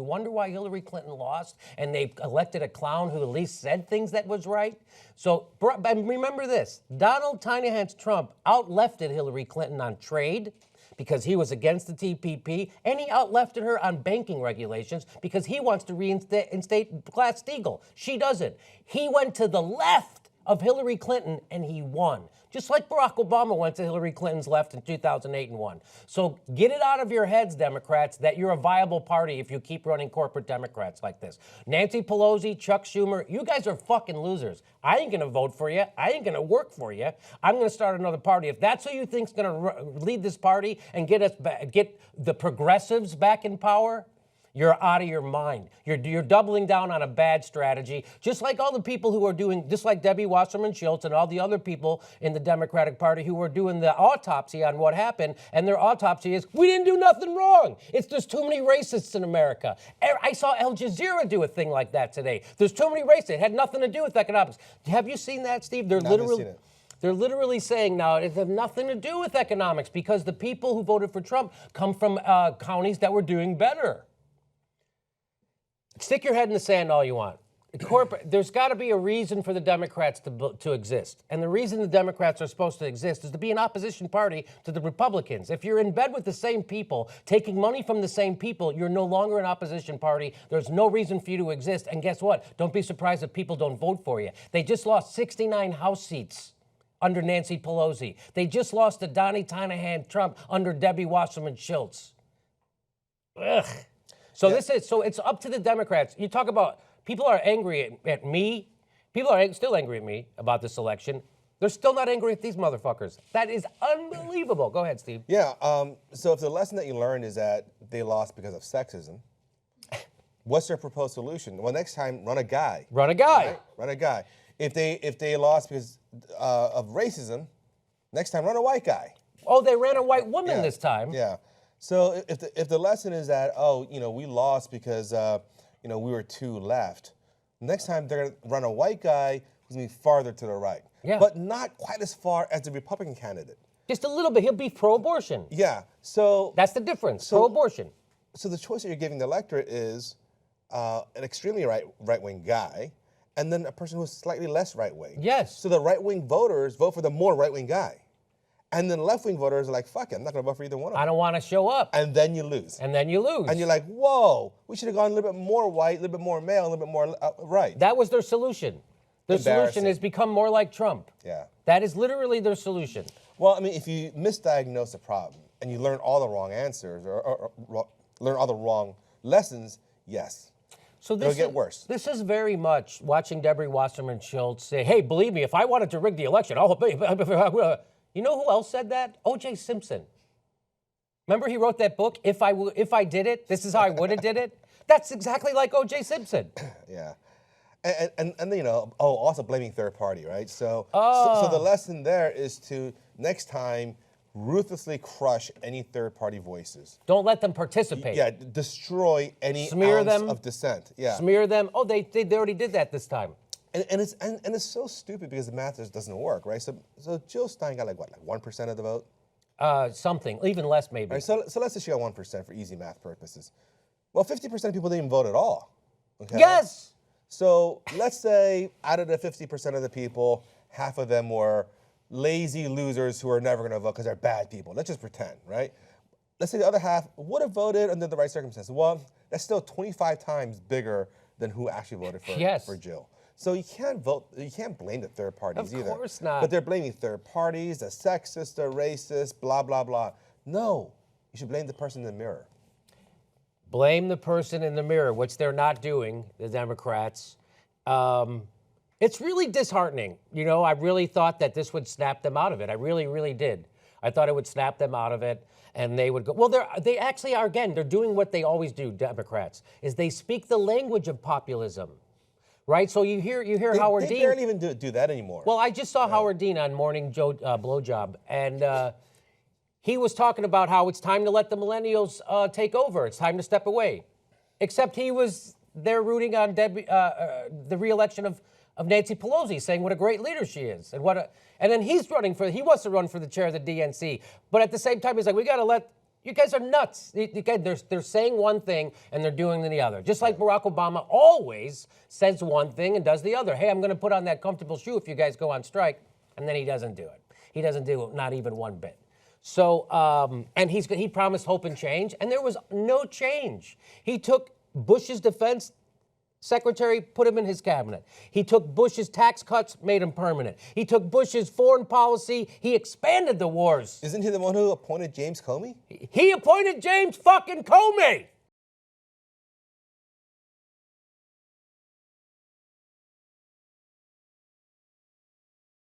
wonder why Hillary Clinton lost and they elected a clown who at least said things that was right? So, and remember this, Donald Tiny Hands Trump out-lefted Hillary Clinton on trade because he was against the TPP, and he out-lefted her on banking regulations because he wants to reinstate Glass-Steagall. She doesn't. He went to the left of Hillary Clinton, and he won. Just like Barack Obama went to Hillary Clinton's left in 2008 and won. So get it out of your heads, Democrats, that you're a viable party if you keep running corporate Democrats like this. Nancy Pelosi, Chuck Schumer, you guys are fucking losers. I ain't going to vote for you. I ain't going to work for you. I'm going to start another party. If that's who you think's going to lead this party and get the progressives back in power, you're out of your mind. You're doubling down on a bad strategy, just like all the people who are doing, just like Debbie Wasserman Schultz and all the other people in the Democratic Party who are doing the autopsy on what happened, and their autopsy is, we didn't do nothing wrong. It's there's too many racists in America. I saw Al Jazeera do a thing like that today. There's too many racists. It had nothing to do with economics. Have you seen that, Steve? They're literally saying now it has nothing to do with economics because the people who voted for Trump come from counties that were doing better. Stick your head in the sand all you want. There's got to be a reason for the Democrats to exist. And the reason the Democrats are supposed to exist is to be an opposition party to the Republicans. If you're in bed with the same people, taking money from the same people, you're no longer an opposition party. There's no reason for you to exist. And guess what? Don't be surprised if people don't vote for you. They just lost 69 House seats under Nancy Pelosi. They just lost to Donnie Tiny Trump under Debbie Wasserman Schultz. Ugh. So it's up to the Democrats. You talk about people are angry at me. People are still angry at me about this election. They're still not angry at these motherfuckers. That is unbelievable. Go ahead, Steve. Yeah. So if the lesson that you learned is that they lost because of sexism, what's their proposed solution? Well, next time, run a guy. Run a guy. Right? Run a guy. If they lost because of racism, next time, run a white guy. Oh, they ran a white woman this time. Yeah. So if the lesson is that, we lost because, we were too left, next time they're going to run a white guy who's going to be farther to the right. Yeah. But not quite as far as the Republican candidate. Just a little bit. He'll be pro-abortion. Yeah. So that's the difference, pro-abortion. So the choice that you're giving the electorate is an extremely right-wing guy and then a person who's slightly less right-wing. Yes. So the right-wing voters vote for the more right-wing guy. And then left-wing voters are like, fuck it, I'm not going to vote for either one of them. I don't want to show up. And then you lose. And then you lose. And you're like, whoa, we should have gone a little bit more white, a little bit more male, a little bit more right. That was their solution. Their solution is become more like Trump. Yeah. That is literally their solution. Well, I mean, if you misdiagnose a problem and you learn all the wrong answers or learn all the wrong lessons, yes. So it'll get worse. This is very much watching Debbie Wasserman Schultz say, hey, believe me, if I wanted to rig the election, you know who else said that? O.J. Simpson. Remember he wrote that book, If I Did It, This Is How I Would Have Did It? That's exactly like O.J. Simpson. Yeah. And also blaming third party, right? So the lesson there is to, next time, ruthlessly crush any third party voices. Don't let them participate. Yeah, destroy any ounce of dissent. Yeah. Smear them. Oh, they already did that this time. And it's so stupid because the math just doesn't work, right? So Jill Stein got like 1% of the vote? Something, even less maybe. Right, so let's just show 1% for easy math purposes. Well, 50% of people didn't even vote at all. Okay? Yes. So let's say out of the 50% of the people, half of them were lazy losers who are never going to vote because they're bad people. Let's just pretend, right? Let's say the other half would have voted under the right circumstances. Well, that's still 25 times bigger than who actually voted for Jill. So you can't blame the third parties either. Of course not. But they're blaming third parties, the sexist, the racist, blah, blah, blah. No, you should blame the person in the mirror. Blame the person in the mirror, which they're not doing, the Democrats. It's really disheartening. You know, I really thought that this would snap them out of it. I really, really did. I thought it would snap them out of it, and they would go. Well, they actually are, again, they're doing what they always do, Democrats, is they speak the language of populism. Right, so you hear Howard Dean. They barely even do that anymore. Well, I just saw Howard Dean on Morning Joe Blowjob, and he was talking about how it's time to let the millennials take over. It's time to step away. Except he was there rooting on the re-election of Nancy Pelosi, saying what a great leader she is, and then he wants to run for the chair of the DNC, but at the same time he's like, we got to let You guys are nuts. They're saying one thing and they're doing the other. Just like Barack Obama always says one thing and does the other. Hey, I'm going to put on that comfortable shoe if you guys go on strike, and then he doesn't do it. He doesn't do it, not even one bit. So, and he promised hope and change, and there was no change. He took Bush's defense secretary, put him in his cabinet. He took Bush's tax cuts, made him permanent. He took Bush's foreign policy, he expanded the wars. Isn't he the one who appointed James Comey? He appointed James fucking Comey!